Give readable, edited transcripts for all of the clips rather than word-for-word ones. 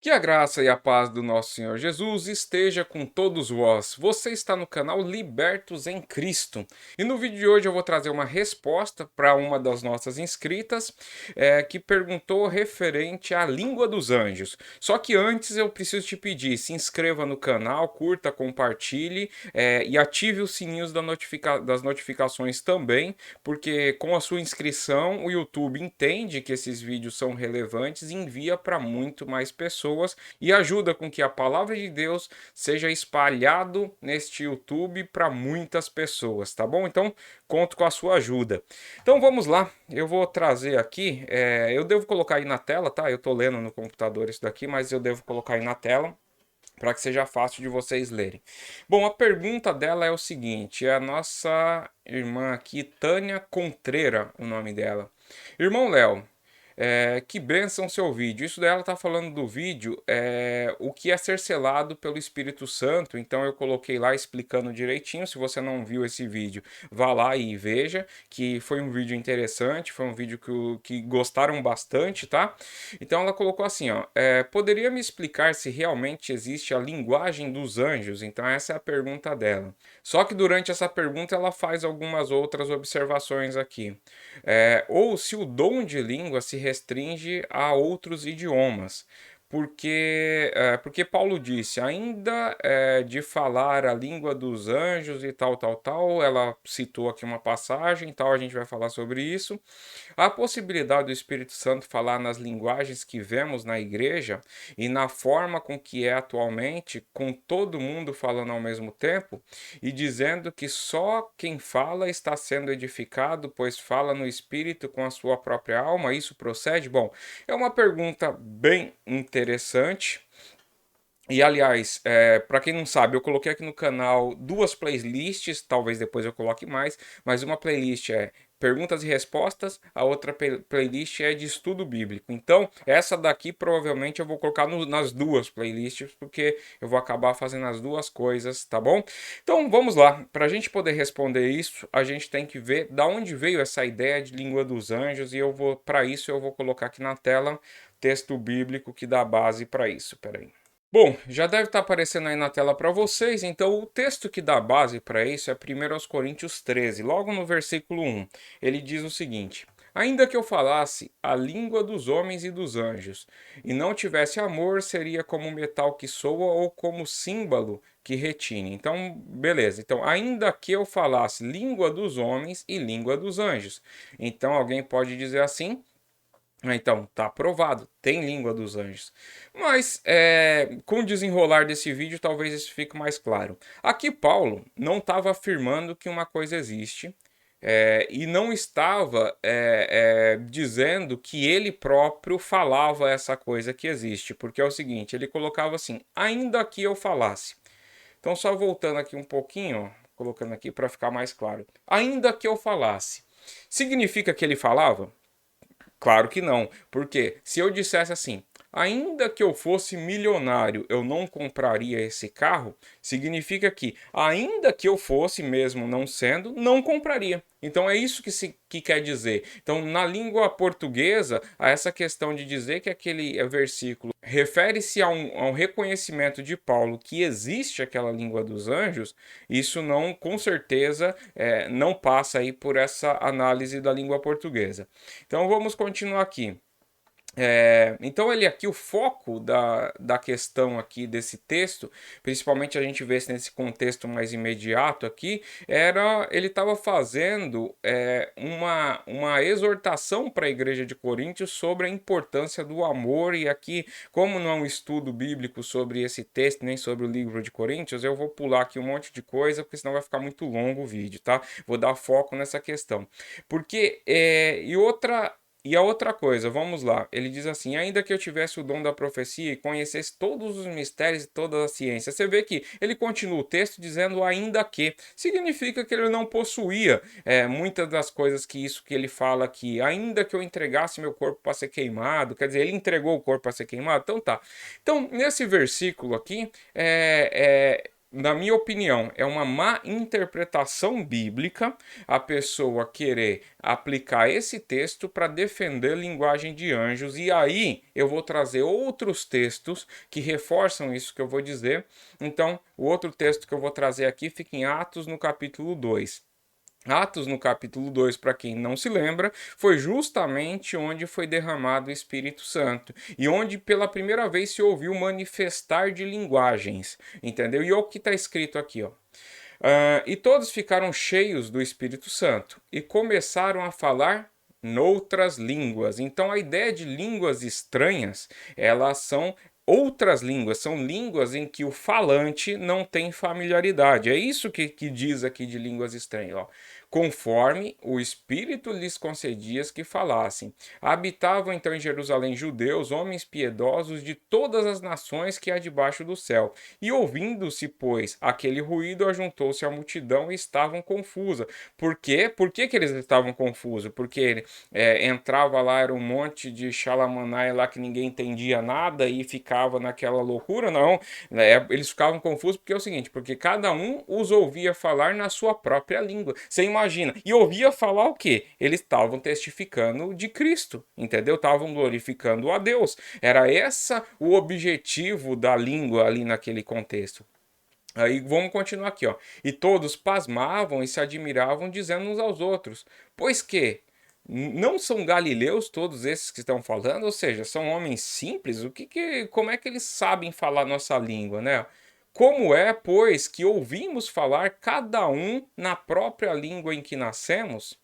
Que a graça e a paz do nosso Senhor Jesus esteja com todos vós. Você está no canal Libertos em Cristo. E no vídeo de hoje eu vou trazer uma resposta para uma das nossas inscritas que perguntou referente à língua dos anjos. Só que antes eu preciso te pedir, se inscreva no canal, curta, compartilhe e ative os sininhos das notificações também, porque com a sua inscrição o YouTube entende que esses vídeos são relevantes e envia para muito mais pessoas e ajuda com que a palavra de Deus seja espalhado neste YouTube para muitas pessoas, tá bom? Então, conto com a sua ajuda. Então, vamos lá. Eu vou trazer aqui, eu devo colocar aí na tela, tá? Eu tô lendo no computador isso daqui, mas eu devo colocar aí na tela para que seja fácil de vocês lerem. Bom, a pergunta dela é o seguinte, é a nossa irmã aqui, Tânia Contreira, o nome dela. Irmão Léo, que bênção seu vídeo. Isso daí ela tá falando do vídeo, o que é ser selado pelo Espírito Santo. Então eu coloquei lá explicando direitinho. Se você não viu esse vídeo, vá lá e veja, que foi um vídeo interessante, foi um vídeo que gostaram bastante, tá? Então ela colocou assim, ó, poderia me explicar se realmente existe a linguagem dos anjos? Então essa é a pergunta dela. Só que durante essa pergunta ela faz algumas outras observações aqui. Ou se o dom de língua se restringe a outros idiomas. Porque Paulo disse, ainda de falar a língua dos anjos e tal, tal, tal, ela citou aqui uma passagem, tal, a gente vai falar sobre isso. A possibilidade do Espírito Santo falar nas linguagens que vemos na igreja e na forma com que é atualmente, com todo mundo falando ao mesmo tempo e dizendo que só quem fala está sendo edificado, pois fala no Espírito com a sua própria alma, isso procede? Bom, é uma pergunta bem interessante. E aliás, para quem não sabe, eu coloquei aqui no canal duas playlists, talvez depois eu coloque mais, mas uma playlist é perguntas e respostas, a outra playlist é de estudo bíblico. Então, essa daqui provavelmente eu vou colocar nas duas playlists, porque eu vou acabar fazendo as duas coisas, tá bom? Então, vamos lá. Para a gente poder responder isso, a gente tem que ver da onde veio essa ideia de língua dos anjos, e para isso eu vou colocar aqui na tela texto bíblico que dá base para isso. Peraí. Bom, já deve estar aparecendo aí na tela para vocês, então o texto que dá base para isso é 1 Coríntios 13, logo no versículo 1. Ele diz o seguinte: Ainda que eu falasse a língua dos homens e dos anjos, e não tivesse amor, seria como metal que soa ou como símbolo que retine. Então, beleza. Então, ainda que eu falasse língua dos homens e língua dos anjos. Então, alguém pode dizer assim: então, tá aprovado, tem língua dos anjos. Mas, com o desenrolar desse vídeo, talvez isso fique mais claro. Aqui, Paulo não estava afirmando que uma coisa existe, e não estava dizendo que ele próprio falava essa coisa que existe, porque é o seguinte, ele colocava assim, ainda que eu falasse. Então, só voltando aqui um pouquinho, ó, colocando aqui para ficar mais claro. Ainda que eu falasse, significa que ele falava? Claro que não, porque se eu dissesse assim, ainda que eu fosse milionário, eu não compraria esse carro, significa que, ainda que eu fosse, mesmo não sendo, não compraria. Então é isso que quer dizer. Então, na língua portuguesa, a essa questão de dizer que aquele versículo refere-se a um reconhecimento de Paulo que existe aquela língua dos anjos, isso não, com certeza, não passa aí por essa análise da língua portuguesa. Então vamos continuar aqui. Então ele aqui, o foco da questão aqui desse texto, principalmente a gente vê nesse contexto mais imediato aqui, ele estava fazendo uma exortação para a igreja de Coríntios sobre a importância do amor, e aqui, como não é um estudo bíblico sobre esse texto, nem sobre o livro de Coríntios, eu vou pular aqui um monte de coisa, porque senão vai ficar muito longo o vídeo, tá? Vou dar foco nessa questão. Porque, e a outra coisa, vamos lá, ele diz assim, ainda que eu tivesse o dom da profecia e conhecesse todos os mistérios e toda a ciência, você vê que ele continua o texto dizendo ainda que, significa que ele não possuía muitas das coisas que isso que ele fala aqui, ainda que eu entregasse meu corpo para ser queimado, quer dizer, ele entregou o corpo para ser queimado, então tá. Então, nesse versículo aqui, na minha opinião, é uma má interpretação bíblica a pessoa querer aplicar esse texto para defender a linguagem de anjos. E aí eu vou trazer outros textos que reforçam isso que eu vou dizer. Então, o outro texto que eu vou trazer aqui fica em Atos, no capítulo 2. Atos, no capítulo 2, para quem não se lembra, foi justamente onde foi derramado o Espírito Santo e onde pela primeira vez se ouviu manifestar de linguagens, entendeu? E olha o que está escrito aqui, ó. E todos ficaram cheios do Espírito Santo e começaram a falar noutras línguas. Então a ideia de línguas estranhas, elas são outras línguas, são línguas em que o falante não tem familiaridade. É isso que diz aqui de línguas estranhas, ó. Conforme o Espírito lhes concedia que falassem. Habitavam então em Jerusalém judeus, homens piedosos de todas as nações que há debaixo do céu. E ouvindo-se, pois, aquele ruído, ajuntou-se a multidão e estavam confusa. Por quê? Por que eles estavam confusos? Porque entrava lá, era um monte de xalamanai lá que ninguém entendia nada e ficava naquela loucura? Não, eles ficavam confusos porque é o seguinte, porque cada um os ouvia falar na sua própria língua. Você imagina, e ouvia falar o quê? Eles estavam testificando de Cristo, entendeu? Estavam glorificando a Deus. Era essa o objetivo da língua ali naquele contexto. Aí vamos continuar aqui, ó. E todos pasmavam e se admiravam, dizendo uns aos outros: pois que não são galileus todos esses que estão falando? Ou seja, são homens simples? Como é que eles sabem falar nossa língua, né? Como é, pois, que ouvimos falar cada um na própria língua em que nascemos?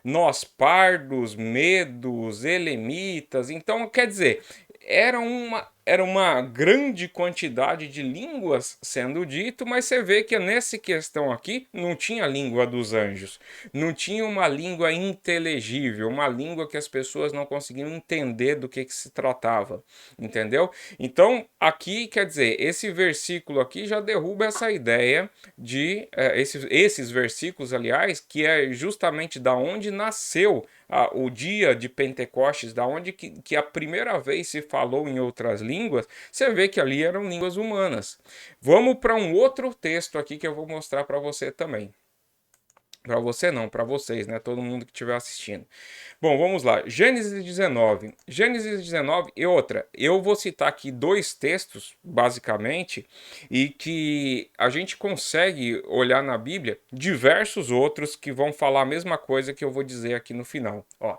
Nós, pardos, medos, elemitas. Então, quer dizer, era uma grande quantidade de línguas sendo dito, mas você vê que nessa questão aqui não tinha a língua dos anjos, não tinha uma língua inteligível, uma língua que as pessoas não conseguiam entender do que se tratava, entendeu? Então, aqui, quer dizer, esse versículo aqui já derruba essa ideia de esses versículos, aliás, que é justamente da onde nasceu o dia de Pentecostes, da onde que a primeira vez se falou em outras línguas. Você vê que ali eram línguas humanas. Vamos para um outro texto aqui que eu vou mostrar para você também. Para você não, para vocês, né? Todo mundo que estiver assistindo. Bom, vamos lá. Gênesis 19. Gênesis 19 e outra. Eu vou citar aqui dois textos, basicamente, e que a gente consegue olhar na Bíblia diversos outros que vão falar a mesma coisa que eu vou dizer aqui no final. Ó.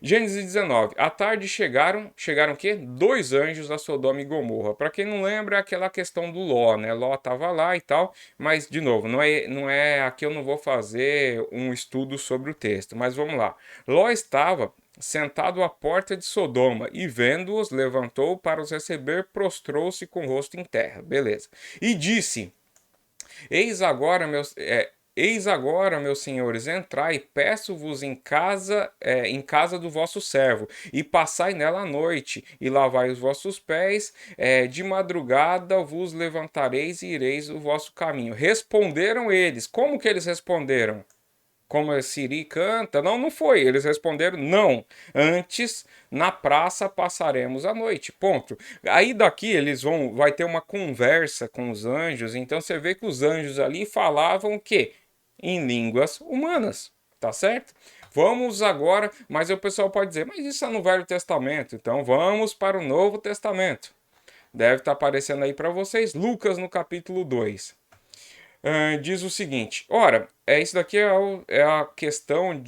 Gênesis 19. À tarde chegaram o quê? Dois anjos a Sodoma e Gomorra. Para quem não lembra, é aquela questão do Ló, né? Ló estava lá e tal, mas de novo, não é aqui eu não vou fazer um estudo sobre o texto, mas vamos lá. Ló estava sentado à porta de Sodoma e vendo-os, levantou para os receber, prostrou-se com o rosto em terra. Beleza. E disse: Eis agora, meus senhores, entrai, peço-vos em casa do vosso servo, e passai nela a noite, e lavai os vossos pés, de madrugada vos levantareis e ireis o vosso caminho. Responderam eles. Como que eles responderam? Como a Siri canta? Não, não foi. Eles responderam não. Antes, na praça passaremos a noite. Ponto. Aí daqui vai ter uma conversa com os anjos. Então você vê que os anjos ali falavam o quê? Em línguas humanas, tá certo? Vamos agora, mas o pessoal pode dizer, mas isso é no Velho Testamento. Então vamos para o Novo Testamento. Deve estar aparecendo aí para vocês, Lucas no capítulo 2. Diz o seguinte: ora, isso daqui é a questão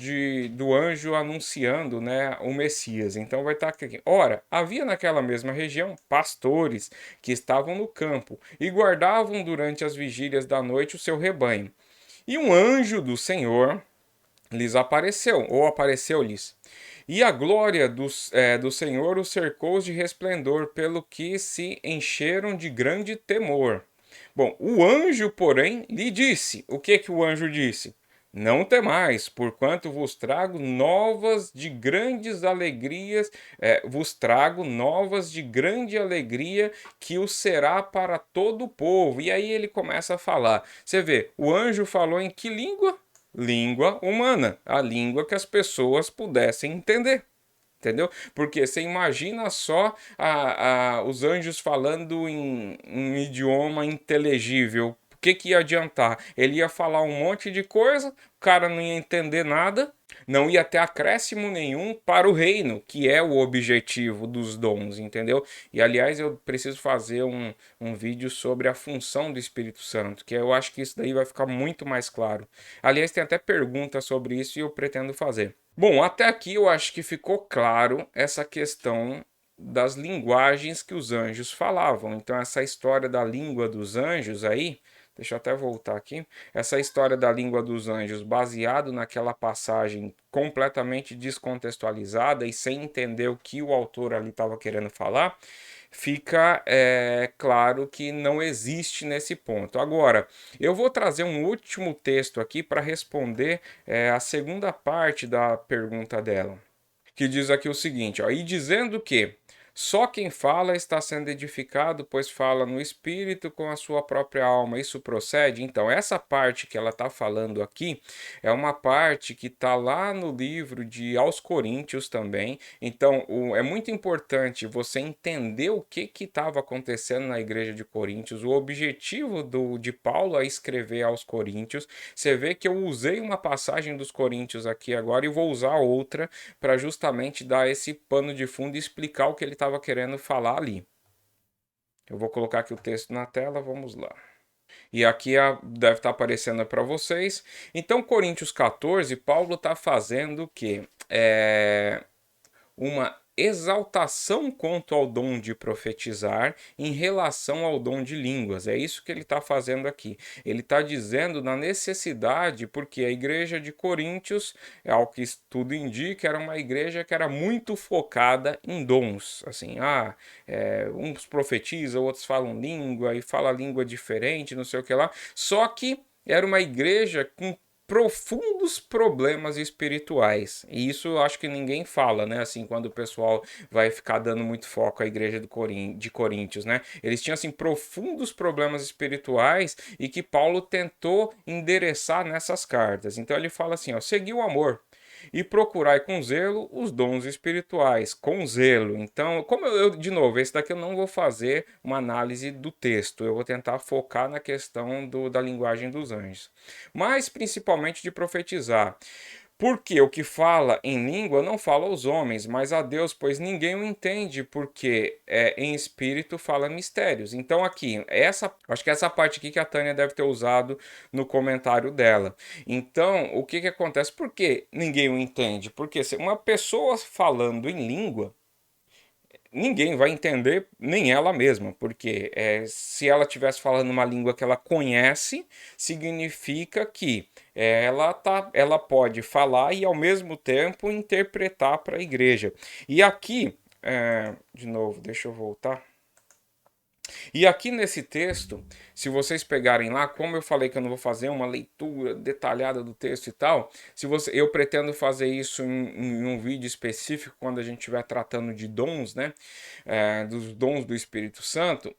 do anjo anunciando, né, o Messias. Então vai estar aqui: ora, havia naquela mesma região pastores que estavam no campo e guardavam durante as vigílias da noite o seu rebanho. E um anjo do Senhor lhes apareceu, ou apareceu-lhes. E a glória do Senhor os cercou de resplendor, pelo que se encheram de grande temor. Bom, o anjo, porém, lhe disse. O que o anjo disse? Não temais, porquanto vos trago novas de grandes alegrias, vos trago novas de grande alegria, que o será para todo o povo. E aí ele começa a falar. Você vê, o anjo falou em que língua? Língua humana, a língua que as pessoas pudessem entender. Entendeu? Porque você imagina só os anjos falando em um idioma inteligível. O que que ia adiantar? Ele ia falar um monte de coisa, o cara não ia entender nada, não ia ter acréscimo nenhum para o reino, que é o objetivo dos dons, entendeu? E aliás, eu preciso fazer um vídeo sobre a função do Espírito Santo, que eu acho que isso daí vai ficar muito mais claro. Aliás, tem até pergunta sobre isso e eu pretendo fazer. Bom, até aqui eu acho que ficou claro essa questão das linguagens que os anjos falavam. Então, essa história da língua dos anjos aí, deixa eu até voltar aqui. Essa história da língua dos anjos, baseado naquela passagem completamente descontextualizada e sem entender o que o autor ali estava querendo falar, fica claro que não existe nesse ponto. Agora, eu vou trazer um último texto aqui para responder a segunda parte da pergunta dela, que diz aqui o seguinte, ó, e dizendo que só quem fala está sendo edificado, pois fala no espírito com a sua própria alma. Isso procede? Então, essa parte que ela está falando aqui é uma parte que está lá no livro de Aos Coríntios também. Então, é muito importante você entender o que estava acontecendo na igreja de Coríntios, o objetivo de Paulo a escrever aos Coríntios. Você vê que eu usei uma passagem dos Coríntios aqui agora e vou usar outra para justamente dar esse pano de fundo e explicar o que ele estava querendo falar ali. Eu vou colocar aqui o texto na tela, vamos lá. E aqui deve estar aparecendo para vocês. Então, Coríntios 14, Paulo está fazendo o quê? Uma exaltação quanto ao dom de profetizar em relação ao dom de línguas. É isso que ele está fazendo aqui. Ele está dizendo na necessidade, porque a igreja de Coríntios, ao que tudo indica, era uma igreja que era muito focada em dons. Assim, uns profetizam, outros falam língua e fala língua diferente, não sei o que lá. Só que era uma igreja com profundos problemas espirituais. E isso eu acho que ninguém fala, né? Assim, quando o pessoal vai ficar dando muito foco à igreja de Coríntios, né? Eles tinham, assim, profundos problemas espirituais e que Paulo tentou endereçar nessas cartas. Então ele fala assim, ó, segui o amor e procurai com zelo os dons espirituais, com zelo. Então, como de novo, esse daqui eu não vou fazer uma análise do texto, eu vou tentar focar na questão da linguagem dos anjos, mas principalmente de profetizar. Porque o que fala em língua não fala aos homens, mas a Deus, pois ninguém o entende, porque em espírito fala mistérios. Então aqui, acho que essa parte aqui que a Tânia deve ter usado no comentário dela. Então, o que acontece? Por que ninguém o entende? Porque se uma pessoa falando em língua, ninguém vai entender, nem ela mesma, porque se ela estivesse falando uma língua que ela conhece, significa que ela pode falar e ao mesmo tempo interpretar para a igreja. E aqui, de novo, deixa eu voltar. E aqui nesse texto, se vocês pegarem lá, como eu falei que eu não vou fazer uma leitura detalhada do texto e tal, eu pretendo fazer isso em um vídeo específico quando a gente estiver tratando de dons, né? Dos dons do Espírito Santo.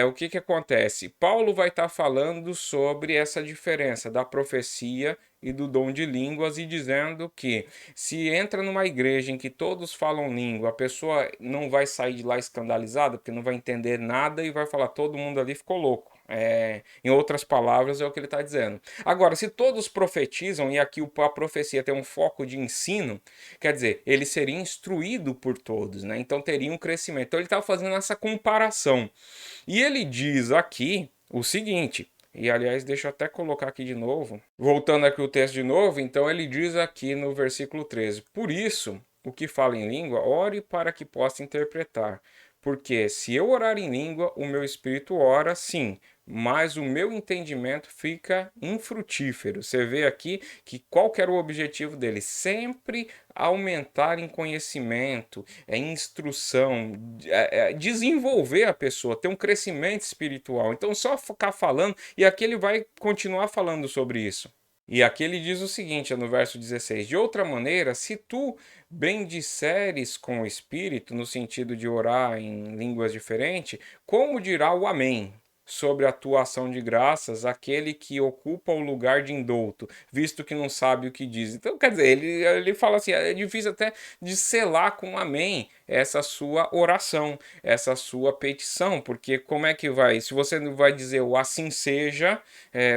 O que acontece? Paulo vai estar falando sobre essa diferença da profecia e do dom de línguas e dizendo que se entra numa igreja em que todos falam língua, a pessoa não vai sair de lá escandalizada, porque não vai entender nada e vai falar todo mundo ali ficou louco. Em outras palavras, é o que ele está dizendo. Agora, se todos profetizam, e aqui a profecia tem um foco de ensino, quer dizer, ele seria instruído por todos, né? Então teria um crescimento. Então ele está fazendo essa comparação. E ele diz aqui o seguinte, e aliás, deixa eu até colocar aqui de novo. Voltando aqui o texto de novo, então ele diz aqui no versículo 13: por isso, o que fala em língua, ore para que possa interpretar. Porque se eu orar em língua, o meu espírito ora, sim, mas o meu entendimento fica infrutífero. Você vê aqui que qual que era o objetivo dele? Sempre aumentar em conhecimento, em instrução, desenvolver a pessoa, ter um crescimento espiritual. Então, só ficar falando, e aqui ele vai continuar falando sobre isso. E aqui ele diz o seguinte, no verso 16: de outra maneira, se tu bendisseres com o Espírito, no sentido de orar em línguas diferentes, como dirá o Amém? sobre a tua ação de graças aquele que ocupa o lugar de indouto, visto que não sabe o que diz. Então, quer dizer, ele fala assim, é difícil até de selar com amém essa sua oração, essa sua petição, porque como é que vai? Se você não vai dizer o assim seja,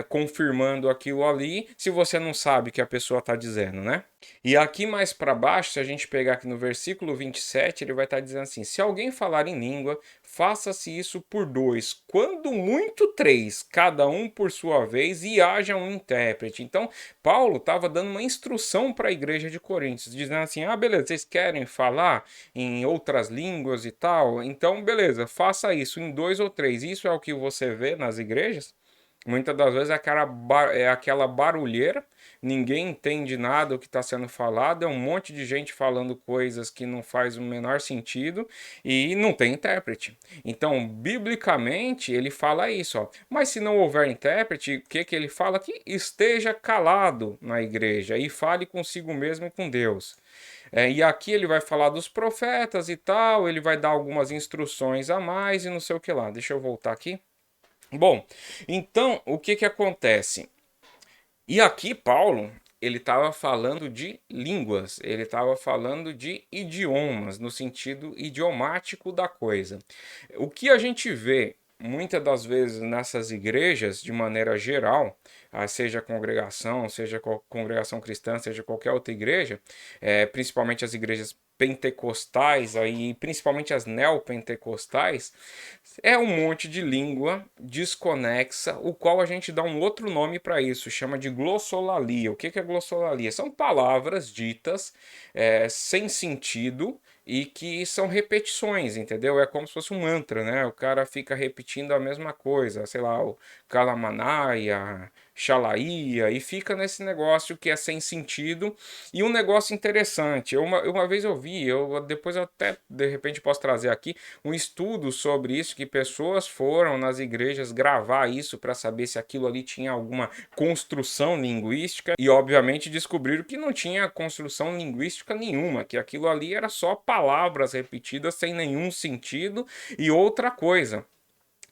confirmando aquilo ali, se você não sabe o que a pessoa está dizendo, né? E aqui mais para baixo, se a gente pegar aqui no versículo 27, ele vai estar dizendo assim: se alguém falar em língua, faça-se isso por dois, quando muito três, cada um por sua vez, e haja um intérprete. Então, Paulo estava dando uma instrução para a igreja de Coríntios, dizendo assim: ah, beleza, vocês querem falar em outras línguas e tal? Então, beleza, faça isso em dois ou três. Isso é o que você vê nas igrejas? Muitas das vezes é aquela barulheira, ninguém entende nada do que está sendo falado, é um monte de gente falando coisas que não faz o menor sentido e não tem intérprete. Então, biblicamente, ele fala isso, ó. Mas se não houver intérprete, o que que ele fala? Que esteja calado na igreja e fale consigo mesmo e com Deus. E aqui ele vai falar dos profetas e tal, ele vai dar algumas instruções a mais e não sei o que lá. Deixa eu voltar aqui. Bom, então o que que acontece? E aqui Paulo, ele estava falando de línguas, ele estava falando de idiomas, no sentido idiomático da coisa. O que a gente vê muitas das vezes nessas igrejas, de maneira geral, seja congregação, seja congregação cristã, seja qualquer outra igreja, principalmente as igrejas pentecostais, aí, principalmente as neopentecostais, é um monte de língua desconexa, o qual a gente dá um outro nome para isso, chama de glossolalia. O que que é glossolalia? São palavras ditas sem sentido e que são repetições, entendeu? É como se fosse um mantra, né? O cara fica repetindo a mesma coisa, sei lá, o Kalamanaia, Xalaia, e fica nesse negócio que é sem sentido. E um negócio interessante, uma vez eu vi, depois eu até de repente posso trazer aqui um estudo sobre isso, que pessoas foram nas igrejas gravar isso para saber se aquilo ali tinha alguma construção linguística e obviamente descobriram que não tinha construção linguística nenhuma, que aquilo ali era só palavras repetidas sem nenhum sentido. E outra coisa,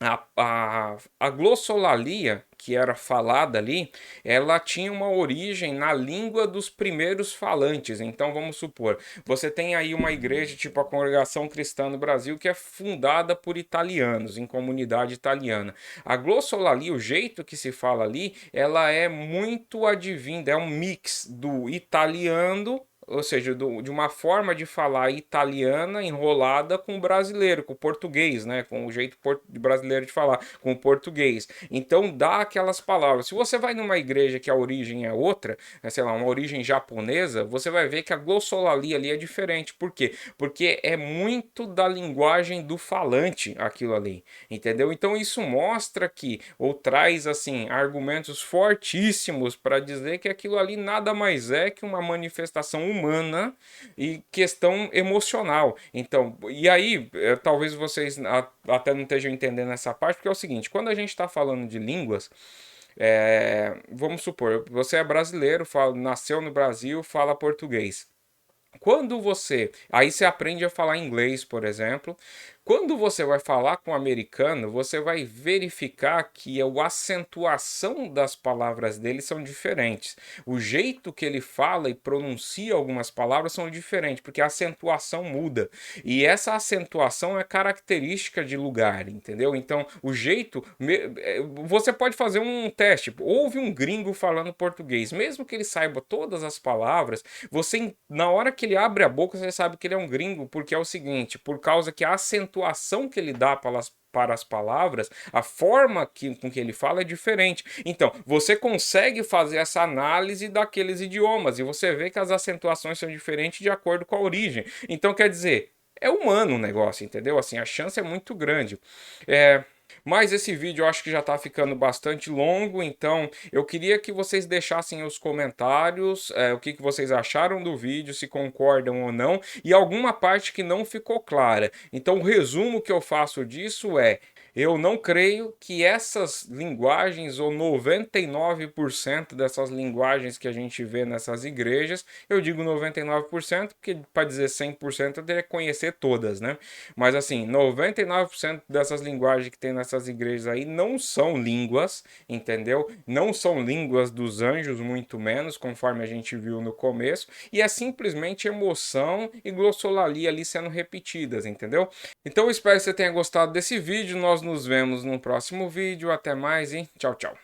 a glossolalia que era falada ali, ela tinha uma origem na língua dos primeiros falantes. Então vamos supor, você tem aí uma igreja tipo a Congregação Cristã no Brasil que é fundada por italianos, em comunidade italiana. A glossolalia, o jeito que se fala ali, ela é muito advinda, é um mix do italiano, ou seja, de uma forma de falar italiana enrolada com o brasileiro, com o português, né? Com o jeito brasileiro de falar, com o português. Então dá aquelas palavras. Se você vai numa igreja que a origem é outra, sei lá, uma origem japonesa, você vai ver que a glossolalia ali é diferente. Por quê? Porque é muito da linguagem do falante aquilo ali, entendeu? Então isso mostra que, ou traz assim, argumentos fortíssimos para dizer que aquilo ali nada mais é que uma manifestação humana e questão emocional. Então, e aí, talvez vocês até não estejam entendendo essa parte, porque é o seguinte: quando a gente está falando de línguas, vamos supor, você é brasileiro, nasceu no Brasil, fala português. Quando você. Aí você aprende a falar inglês, por exemplo. Quando você vai falar com um americano, você vai verificar que a acentuação das palavras dele são diferentes. O jeito que ele fala e pronuncia algumas palavras são diferentes, porque a acentuação muda. E essa acentuação é característica de lugar, entendeu? Então, o jeito. Você pode fazer um teste. Ouve um gringo falando português, mesmo que ele saiba todas as palavras, você, na hora que ele abre a boca, você sabe que ele é um gringo, porque é o seguinte, por causa que a acentuação que ele dá para as palavras, a forma com que ele fala é diferente. Então, você consegue fazer essa análise daqueles idiomas e você vê que as acentuações são diferentes de acordo com a origem. Então, quer dizer, é humano o negócio, entendeu? Assim, a chance é muito grande. Mas esse vídeo eu acho que já está ficando bastante longo, então eu queria que vocês deixassem os comentários, o que vocês acharam do vídeo, se concordam ou não, e alguma parte que não ficou clara. Então o resumo que eu faço disso é: Eu não creio que essas linguagens, ou 99% dessas linguagens que a gente vê nessas igrejas, eu digo 99% porque para dizer 100% eu teria que conhecer todas, né? Mas assim, 99% dessas linguagens que tem nessas igrejas aí não são línguas, entendeu? Não são línguas dos anjos, muito menos, conforme a gente viu no começo, e é simplesmente emoção e glossolalia ali sendo repetidas, entendeu? Então eu espero que você tenha gostado desse vídeo, nós nos vemos no próximo vídeo, até mais e tchau, tchau.